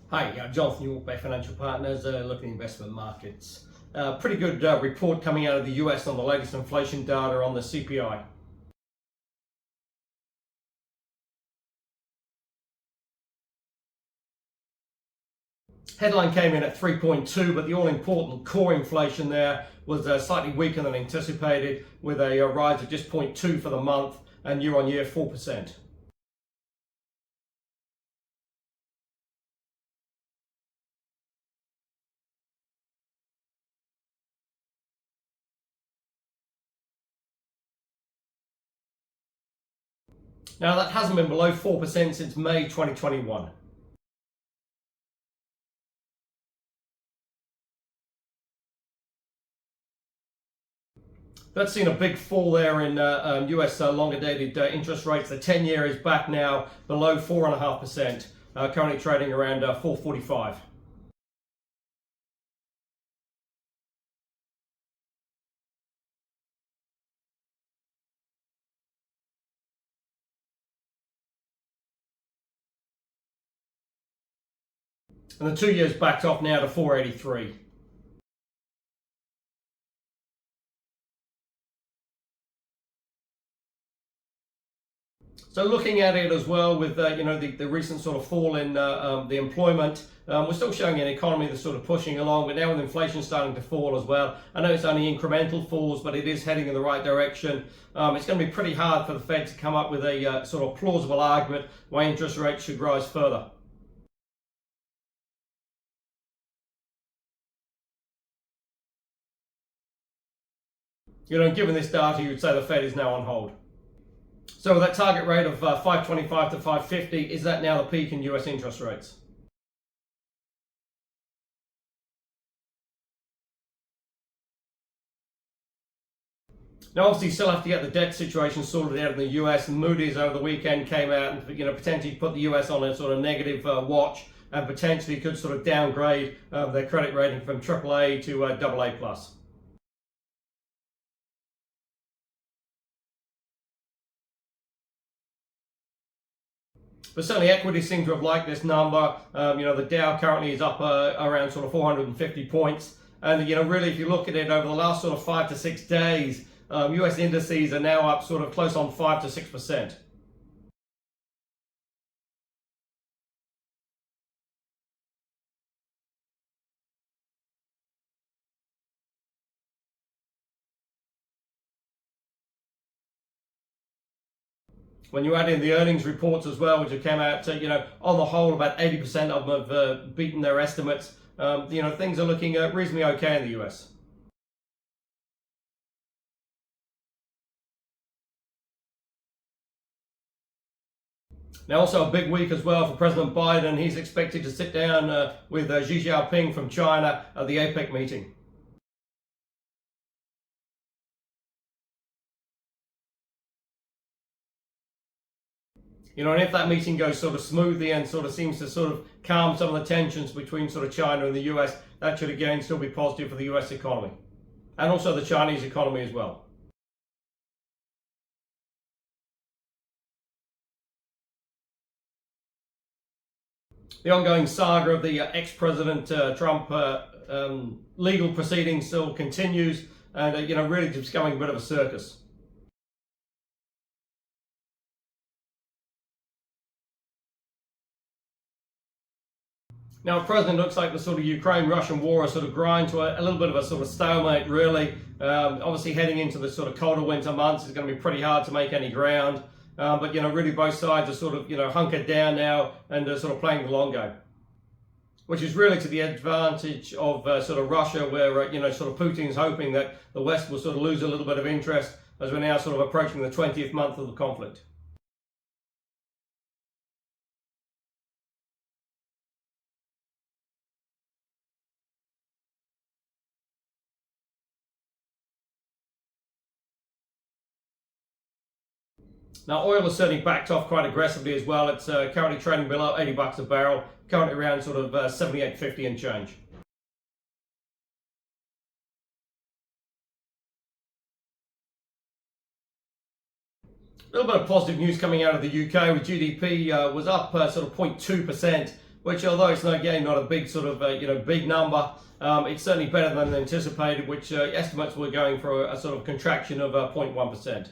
Hi, I'm Jonathan York by Financial Partners, looking at investment markets. Pretty good report coming out of the US on the latest inflation data on the CPI. Headline came in at 3.2, but the all-important core inflation there was slightly weaker than anticipated, with a rise of just 0.2 for the month and year-on-year 4%. Now that hasn't been below 4% since May 2021. That's seen a big fall there in US longer dated interest rates. The 10-year is back now below 4.5%, currently trading around 4.45. And the 2 years backed off now to 4.83. So looking at it as well with the recent sort of fall in the employment, we're still showing an economy that's sort of pushing along, but now with inflation starting to fall as well. I know it's only incremental falls, but it is heading in the right direction. It's going to be pretty hard for the Fed to come up with a sort of plausible argument why interest rates should rise further. Given this data, you would say the Fed is now on hold. So that target rate of 525 to 550, is that now the peak in US interest rates? Now, obviously, you still have to get the debt situation sorted out in the US. And Moody's over the weekend came out and potentially put the US on a sort of negative watch and potentially could sort of downgrade their credit rating from AAA to AA+. But certainly equities seem to have liked this number. The Dow currently is up around sort of 450 points. And, really, if you look at it over the last sort of 5 to 6 days, US indices are now up sort of close on 5 to 6%. When you add in the earnings reports as well, which have come out, on the whole, about 80% of them have beaten their estimates. Things are looking reasonably okay in the US. Now, also a big week as well for President Biden. He's expected to sit down with Xi Jinping from China at the APEC meeting. And if that meeting goes sort of smoothly and sort of seems to sort of calm some of the tensions between sort of China and the US, that should again still be positive for the US economy and also the Chinese economy as well. The ongoing saga of the ex-president Trump legal proceedings still continues, and really just becoming a bit of a circus. Now, President looks like the sort of Ukraine-Russian war has sort of grind to a little bit of a sort of stalemate, really. Obviously, heading into the sort of colder winter months, it's going to be pretty hard to make any ground. But really both sides are sort of, hunkered down now and sort of playing the long game, which is really to the advantage of sort of Russia, where, sort of Putin's hoping that the West will sort of lose a little bit of interest as we're now sort of approaching the 20th month of the conflict. Now, oil has certainly backed off quite aggressively as well. It's currently trading below $80 a barrel, currently around sort of 78.50 and change. A little bit of positive news coming out of the UK with GDP was up sort of 0.2%, which, although it's not, again, not a big sort of big number, it's certainly better than anticipated, which estimates were going for a sort of contraction of 0.1%.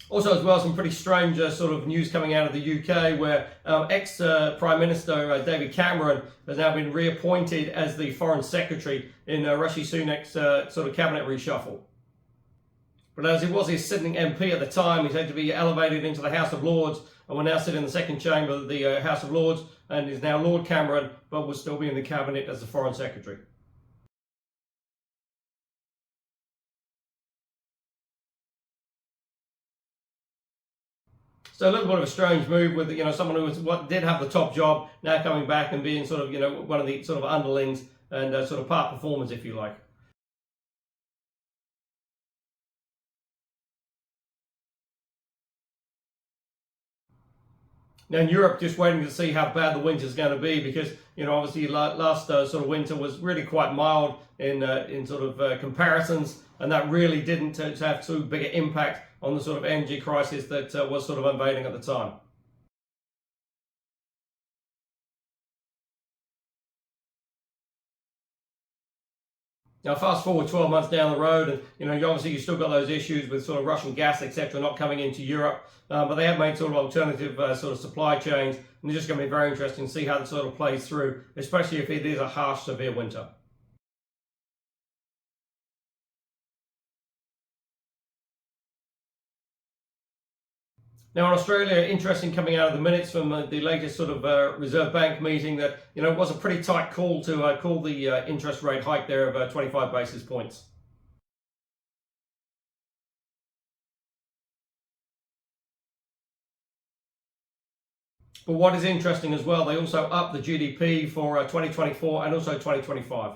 Also, as well, some pretty strange sort of news coming out of the UK, where ex-Prime Minister David Cameron has now been reappointed as the Foreign Secretary in Rishi Sunak's sort of cabinet reshuffle. But as he was his sitting MP at the time, he's had to be elevated into the House of Lords, and will now sit in the second chamber of the House of Lords, and is now Lord Cameron, but will still be in the cabinet as the Foreign Secretary. So a little bit of a strange move with someone who did have the top job now coming back and being sort of one of the sort of underlings and sort of part performers, if you like. Now in Europe, just waiting to see how bad the winter is going to be, because obviously last sort of winter was really quite mild in sort of comparisons, and that really didn't have too big an impact on the sort of energy crisis that was sort of unveiling at the time. Now, fast forward 12 months down the road, and obviously you've still got those issues with sort of Russian gas, etc., not coming into Europe, but they have made sort of alternative sort of supply chains, and it's just going to be very interesting to see how that sort of plays through, especially if it is a harsh, severe winter. Now in Australia, interesting coming out of the minutes from the latest sort of Reserve Bank meeting that it was a pretty tight call to call the interest rate hike there of 25 basis points. But what is interesting as well, they also upped the GDP for 2024 and also 2025.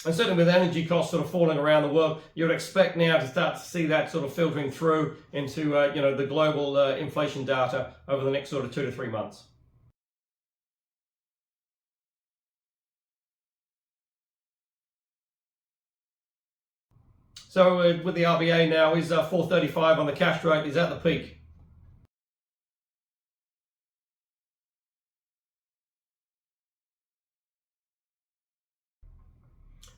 And certainly with energy costs sort of falling around the world, you would expect now to start to see that sort of filtering through into the global inflation data over the next sort of 2 to 3 months. So with the RBA now, is 4.35 on the cash rate, is at the peak.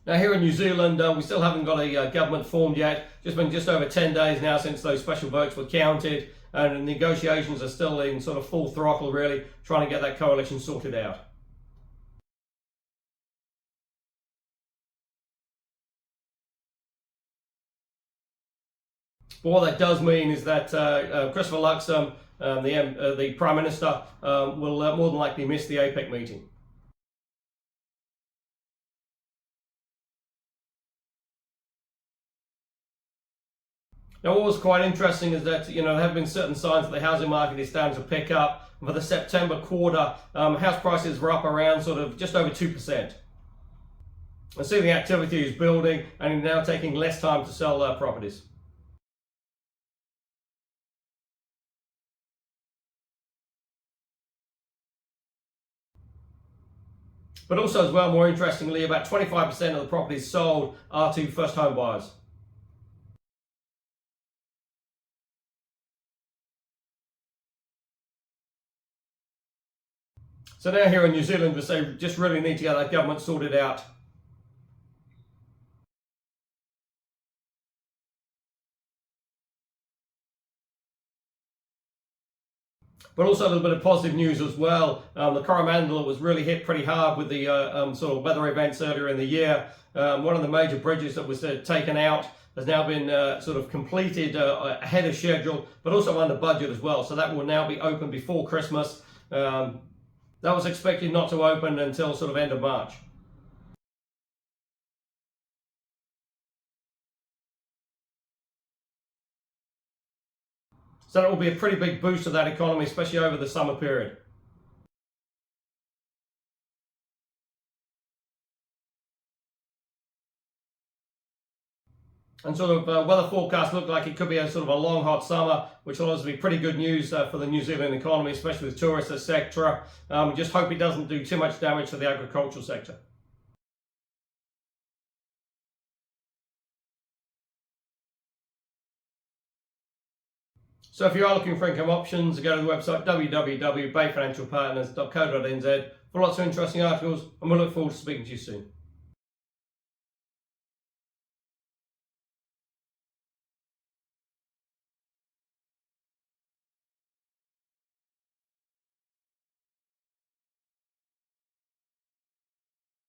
Now here in New Zealand, we still haven't got a government formed yet. Just been just over 10 days now since those special votes were counted, and negotiations are still in sort of full throttle, really, trying to get that coalition sorted out. But what that does mean is that Christopher Luxon, the Prime Minister, will more than likely miss the APEC meeting. Now, what was quite interesting is that there have been certain signs that the housing market is starting to pick up. For the September quarter, house prices were up around sort of just over 2%. I see the activity is building and now taking less time to sell properties. But also as well, more interestingly, about 25% of the properties sold are to first home buyers. So now here in New Zealand, we say just really need to get that government sorted out. But also a little bit of positive news as well. The Coromandel was really hit pretty hard with the sort of weather events earlier in the year. One of the major bridges that was taken out has now been sort of completed ahead of schedule, but also under budget as well. So that will now be open before Christmas. That was expected not to open until sort of end of March. So that will be a pretty big boost to that economy, especially over the summer period. And sort of weather forecasts look like it could be a sort of a long, hot summer, which will also be pretty good news for the New Zealand economy, especially with tourists, etc. Just hope it doesn't do too much damage to the agricultural sector. So if you are looking for income options, go to the website www.bayfinancialpartners.co.nz for lots of interesting articles, and we'll look forward to speaking to you soon.